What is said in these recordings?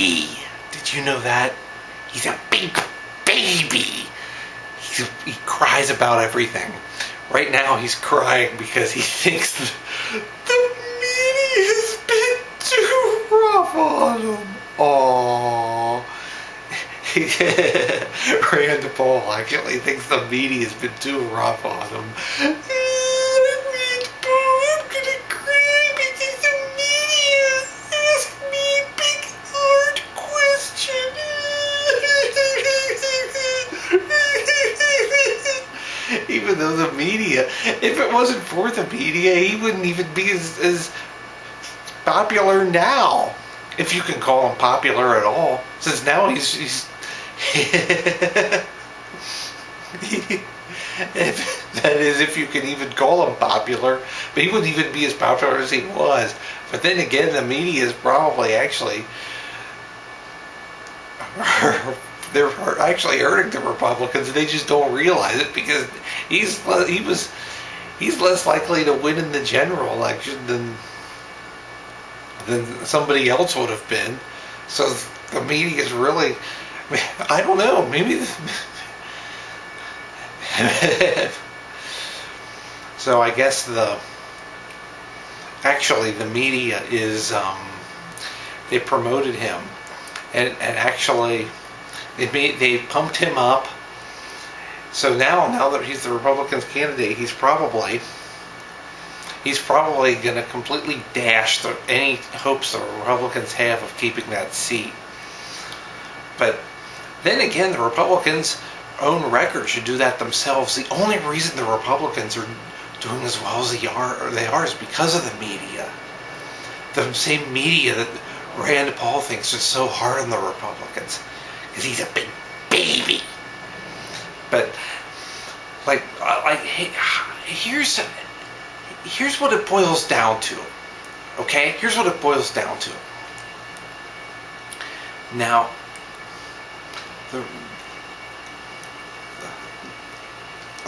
baby. Did you know that? He's a big baby. He cries about everything. Right now he's crying because he thinks the media has been too rough on him. Aww. Rand Paul actually thinks the media has been too rough on him. I'm gonna cry because the media asked me a big hard question. Even though the media, if it wasn't for the media, he wouldn't even be as popular now. If you can call him popular at all. Since now he's that is, if you can even call him popular. But he wouldn't even be as popular as he was. But then again, the media is probably actually they're actually hurting the Republicans, and they just don't realize it because he's less likely to win in the general election than somebody else would have been. So the media is really, I don't know, maybe. So I guess the media is they promoted him, and actually they pumped him up. So now that he's the Republicans' candidate, he's probably going to completely dash any hopes the Republicans have of keeping that seat. But then again, the Republicans' own record should do that themselves. The only reason the Republicans are doing as well as they are is because of the media. The same media that Rand Paul thinks is so hard on the Republicans because he's a big baby. But here's what it boils down to. Okay? Here's what it boils down to. Now, the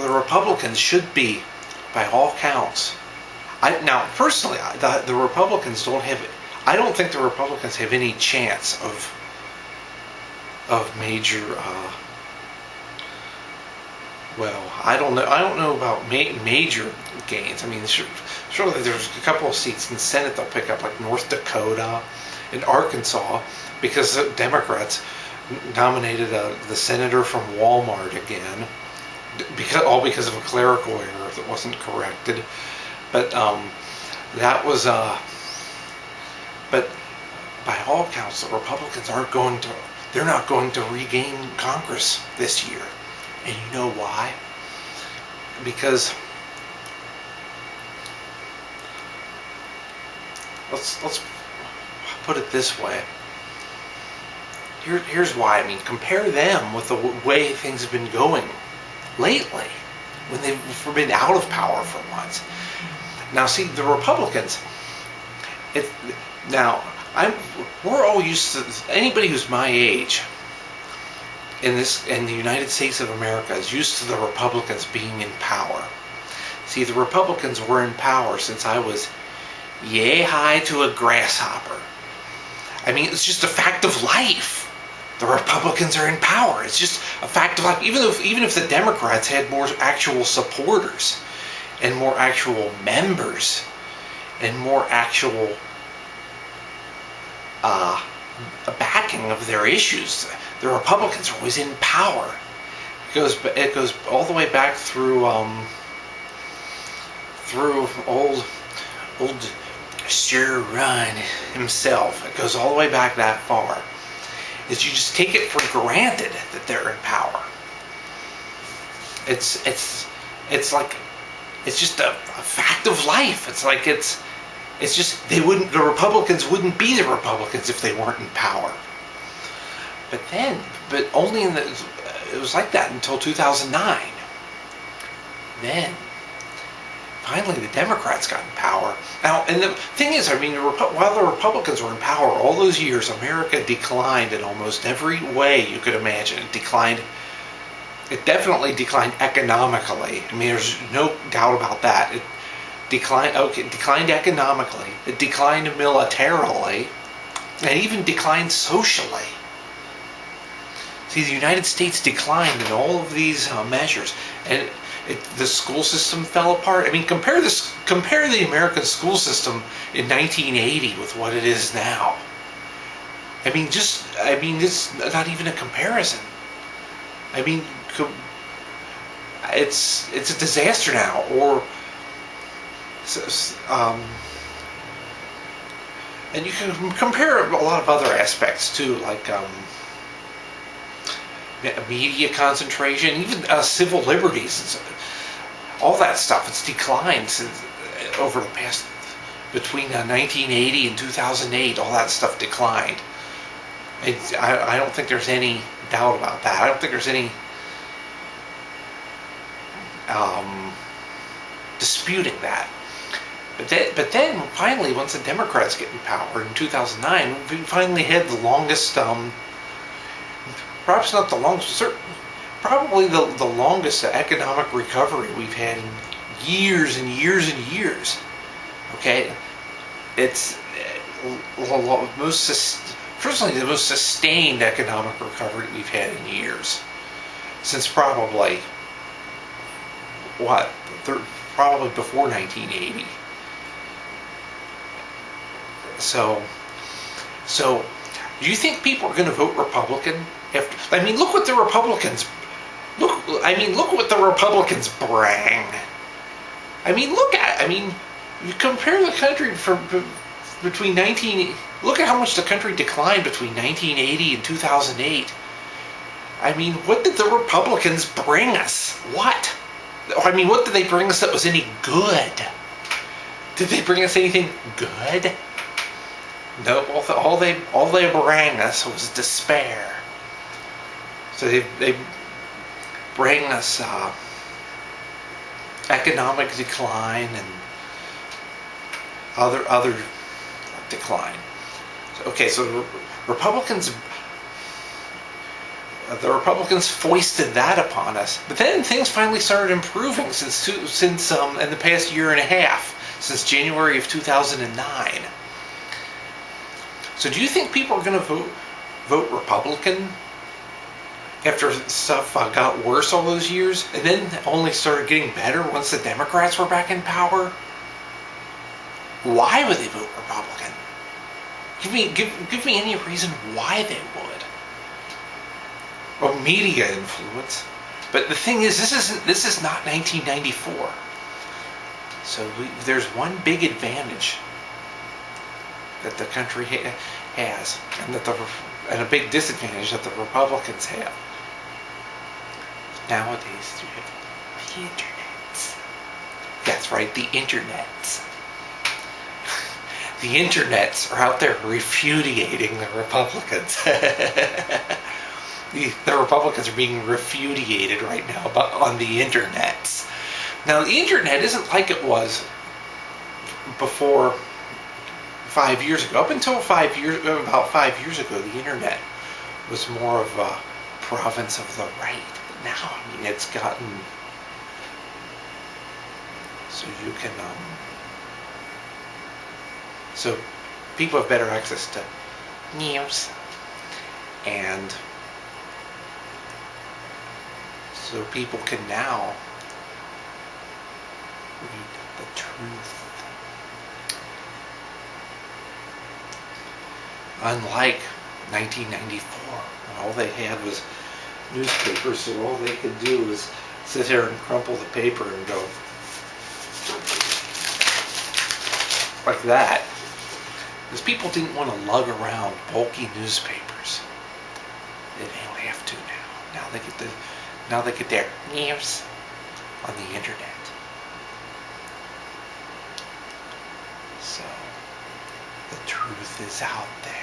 Republicans should be, by all counts. Personally, the Republicans don't have. I don't think the Republicans have any chance of major. I don't know about major gains. I mean, surely there's a couple of seats in the Senate they'll pick up, like North Dakota and Arkansas, because the Democrats nominated the senator from Walmart again, because of a clerical error that wasn't corrected. But that was. But by all accounts, the Republicans they're not going to regain Congress this year. And you know why? Because let's put it this way. Here's why. I mean, compare them with the way things have been going lately, when they've been out of power for months. Now, see, the Republicans. We're all used to, anybody who's my age in the United States of America is used to the Republicans being in power. See, the Republicans were in power since I was yay high to a grasshopper. I mean, it's just a fact of life. The Republicans are in power. It's just a fact of life. Even if the Democrats had more actual supporters and more actual members and more actual backing of their issues, the Republicans are always in power. It goes all the way back through old Sir Ron himself. It goes all the way back that far. Is you just take it for granted that they're in power. It's just a fact of life. It's just the Republicans wouldn't be the Republicans if they weren't in power. But only it was like that until 2009. Then finally the Democrats got in power. Now, and the thing is, I mean, while the Republicans were in power all those years, America declined in almost every way you could imagine. It definitely declined economically. I mean, there's no doubt about that. It declined economically. It declined militarily. and even declined socially. See, the United States declined in all of these measures, and the school system fell apart. I mean, compare the American school system in 1980 with what it is now. I mean, it's not even a comparison. I mean, it's a disaster now. Or, and you can compare a lot of other aspects too, like media concentration, even civil liberties, all that stuff. It's declined since over the past, between 1980 and 2008. All that stuff declined. I don't think there's any doubt about that. I don't think there's any disputing that. But then finally, once the Democrats get in power in 2009, we finally had the longest, perhaps not the longest, probably the longest economic recovery we've had in years and years and years. Okay, it's personally the most sustained economic recovery we've had in years, since probably probably before 1980. So do you think people are going to vote Republican? Look what the Republicans look what the Republicans bring. You compare the country look at how much the country declined between 1980 and 2008. What did the Republicans bring us? What did they bring us that was any good? Did they bring us anything good? No, all they bring us was despair. So they bring us economic decline and other decline. So the Republicans foisted that upon us. But then things finally started improving since in the past year and a half, since January of 2009. So do you think people are going to vote Republican after stuff got worse all those years, and then only started getting better once the Democrats were back in power? Why would they vote Republican? Give me any reason why they would. Well, media influence. But the thing is, this is not 1994. So there's one big advantage that the country has, and a big disadvantage that the Republicans have. Nowadays, you have the internets. That's right, the internets. The internets are out there repudiating the Republicans. The Republicans are being repudiated right now on the internets. Now, the internet isn't like it was before 5 years ago. Up until about 5 years ago, the internet was more of a province of the right. But now, it's gotten so you can so people have better access to news, and so people can now read the truth. Unlike 1994, when all they had was newspapers, so all they could do was sit there and crumple the paper and go like that. Because people didn't want to lug around bulky newspapers. They don't have to now. Now they get their news on the internet. So the truth is out there.